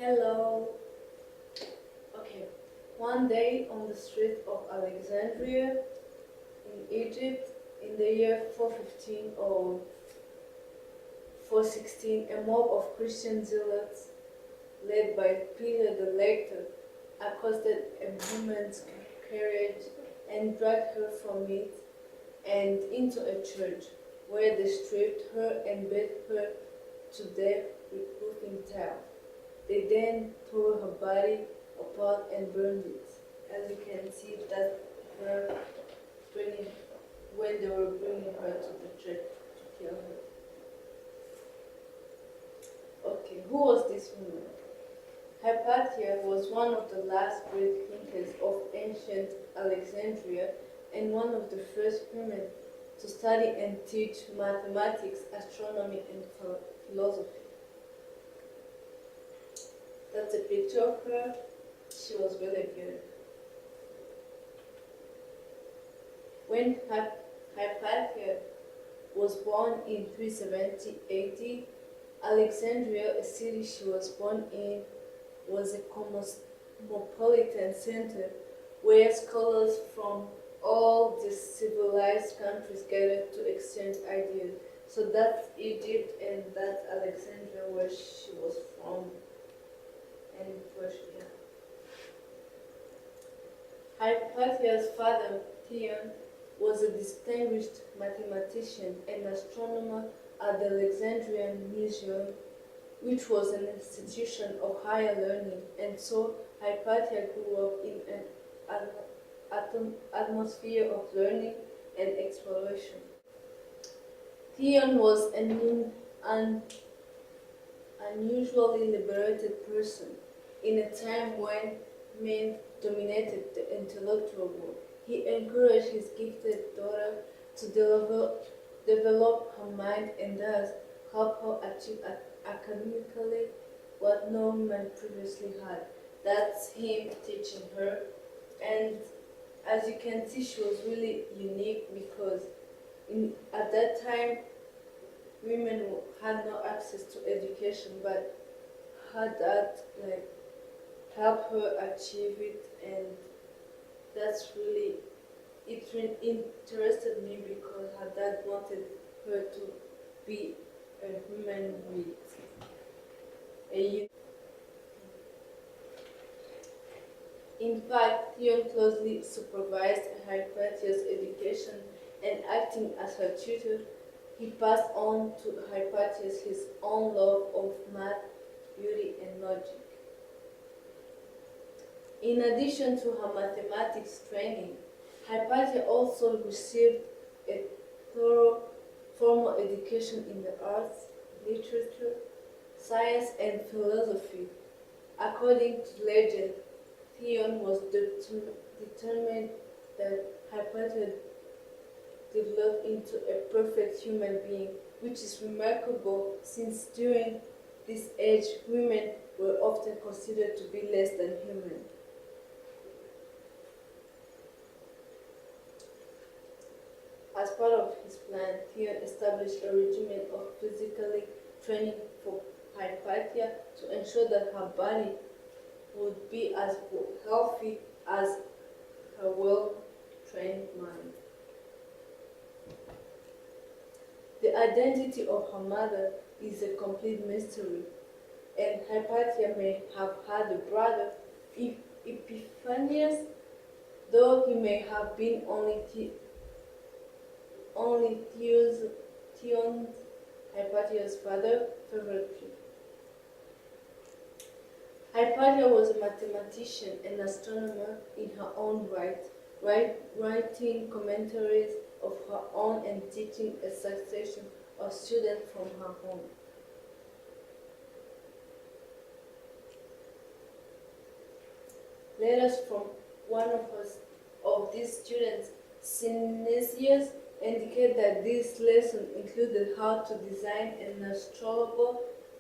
Hello. Okay. One day on the street of Alexandria in Egypt in the year 415 or 416, a mob of Christian zealots led by Peter the Lector accosted a woman's carriage and dragged her from it and into a church where they stripped her and beat her to death with roofing tiles. They then tore her body apart and burned it. As you can see, that her bringing when they were bringing her to the church to kill her. Okay, who was this woman? Hypatia was one of the last great thinkers of ancient Alexandria and one of the first women to study and teach mathematics, astronomy, and philosophy. That's a picture of her. She was really good. When Hypatia was born in 370 AD, Alexandria, a city she was born in, was a cosmopolitan center where scholars from all the civilized countries gathered to exchange ideas. So that's Egypt and that's Alexandria where she was from and where she yeah. Hypatia's father, Theon, was a distinguished mathematician and astronomer at the Alexandrian Museum, which was an institution of higher learning, and so Hypatia grew up in an atmosphere of learning and exploration. Theon was an unusually liberated person in a time when men dominated the intellectual world. He encouraged his gifted daughter to develop her mind and thus help her achieve academically what no man previously had. That's him teaching her. And as you can see, she was really unique because at that time, women had no access to education, but her dad helped her achieve it, and that's really interested me because her dad wanted her to be a woman with a. In fact, Theon closely supervised Hypatia's education and acting as her tutor, he passed on to Hypatia his own love of math, beauty, and logic. In addition to her mathematics training, Hypatia also received a thorough formal education in the arts, literature, science, and philosophy. According to legend, Theon was determined that Hypatia developed into a perfect human being, which is remarkable since during this age women were often considered to be less than human. As part of his plan, Theon established a regimen of physically training for Hypatia to ensure that her body would be as healthy as her well-trained mind. The identity of her mother is a complete mystery, and Hypatia may have had a brother, Epiphanius, though he may have been only Theon's, Hypatia's father, favorite pupil. Hypatia was a mathematician and astronomer in her own right, writing commentaries of her own and teaching a succession of students from her home. Letters from one of these students, Synesius, indicate that this lesson included how to design an astrolabe.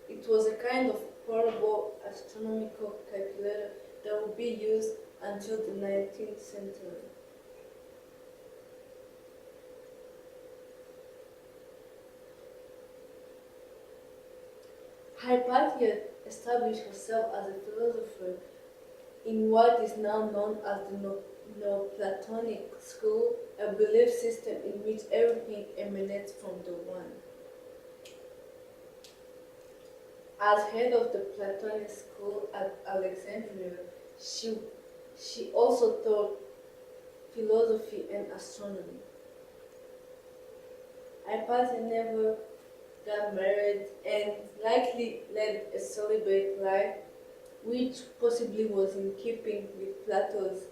It was a kind of portable astronomical calculator that would be used until the 19th century. Hypatia established herself as a philosopher in what is now known as the Neoplatonic school, a belief system in which everything emanates from the One. As head of the Platonic school at Alexandria, she, she also taught philosophy and astronomy. Hypatia never got married and likely led a celibate life, which possibly was in keeping with Plato's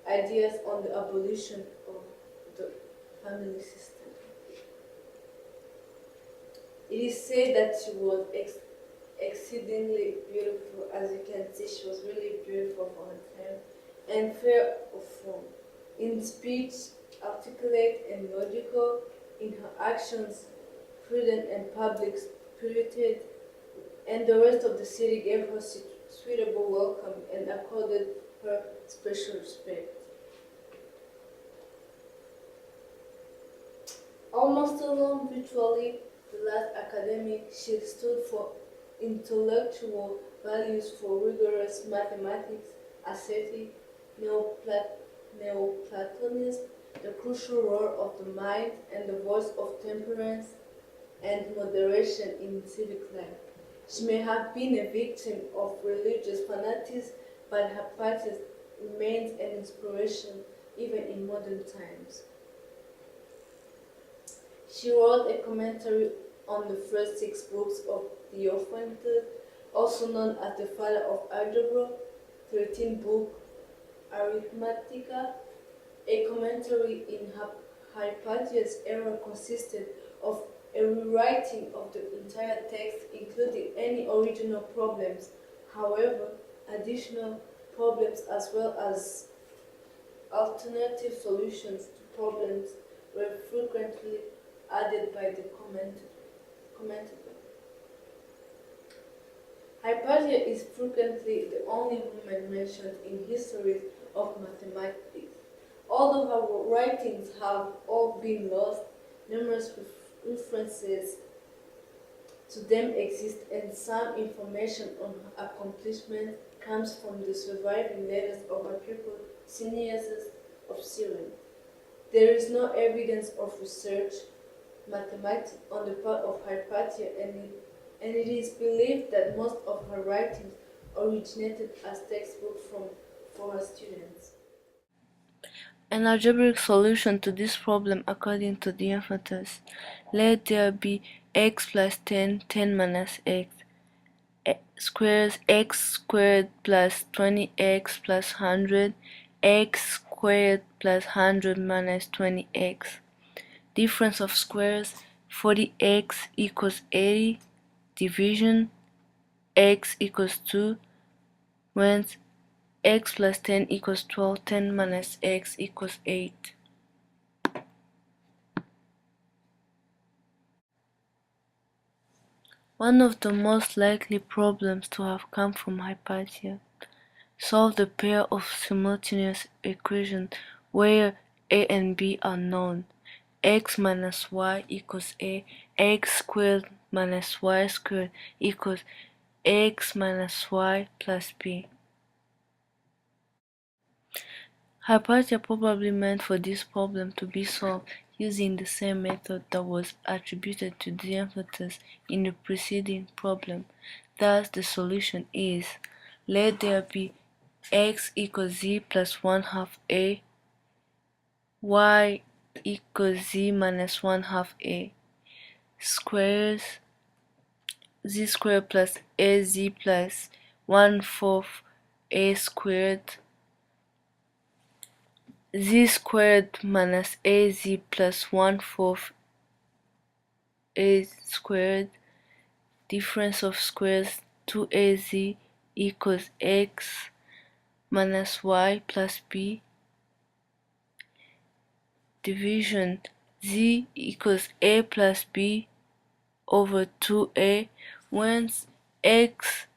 ideas on the abolition of the family system. It is said that she was exceedingly beautiful. As you can see, she was really beautiful for her time and fair of form. In speech, articulate and logical, in her actions, prudent and public spirited, and the rest of the city gave her suitable welcome and accorded her special respect. Almost alone, virtually the last academic, she stood for intellectual values, for rigorous mathematics, ascetic, Neoplatonism, the crucial role of the mind, and the voice of temperance and moderation in civic life. She may have been a victim of religious fanatics, but her practice remains an inspiration even in modern times. She wrote a commentary on the first six books of Diophantid, also known as the father of algebra, 13 book Arithmetica. A commentary in Hypatia's era consisted of a rewriting of the entire text, including any original problems. However, additional problems as well as alternative solutions to problems were frequently added by the commentator. Hypatia is frequently the only woman mentioned in histories of mathematics. Although her writings have all been lost, numerous references to them exist, and some information on her accomplishments comes from the surviving letters of her pupil Cineas of Cyrene. There is no evidence of research mathematics on the part of Hypatia, and it is believed that most of her writings originated as textbooks for her students. An algebraic solution to this problem, according to Diophantus, let there be x plus 10, 10 minus x, squares x squared plus 20x plus 100, x squared plus 100 minus 20x. Difference of squares, 40x equals 80, division, x equals 2, whence x plus 10 equals 12, 10 minus x equals 8. One of the most likely problems to have come from Hypatia. Solve the pair of simultaneous equations where a and b are known. X minus y equals a, x squared minus y squared equals x minus y plus b. Hypatia probably meant for this problem to be solved using the same method that was attributed to Diophantus in the preceding problem. Thus, the solution is: let there be x equals z plus 1 half a, y equals z minus 1 half a, squares z squared plus az plus 1/4 a squared, z squared minus az plus 1/4 a squared, difference of squares 2az equals x minus y plus b, division z equals a plus b over 2a, whence x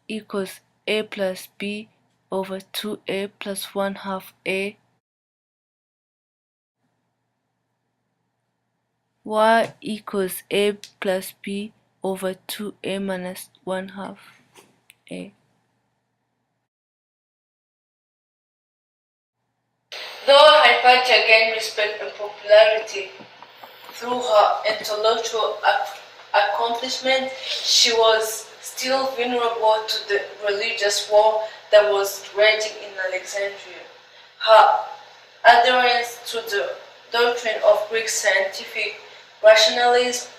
equals a plus b over 2a plus 1 half a, y equals a plus b over 2a minus 1 half. A. Though Hypatia gained respect and popularity through her intellectual accomplishment, she was still vulnerable to the religious war that was raging in Alexandria. Her adherence to the doctrine of Greek scientific rationalism,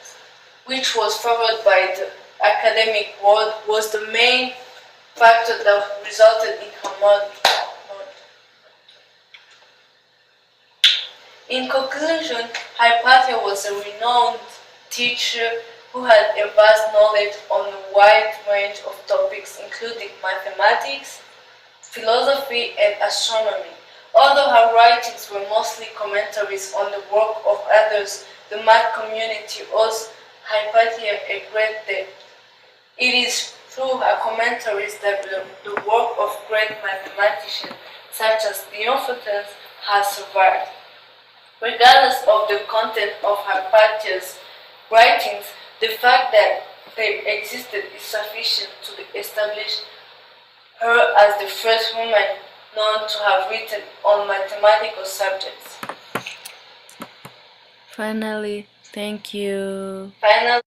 which was favored by the academic world, was the main factor that resulted in her murder. In conclusion, Hypatia was a renowned teacher who had a vast knowledge on a wide range of topics including mathematics, philosophy, and astronomy. Although her writings were mostly commentaries on the work of others, the math community owes Hypatia a great debt. It is through her commentaries that the work of great mathematicians such as Theophanes has survived. Regardless of the content of Hypatia's writings, the fact that they existed is sufficient to establish her as the first woman known to have written on mathematical subjects. Finally, thank you. Finally,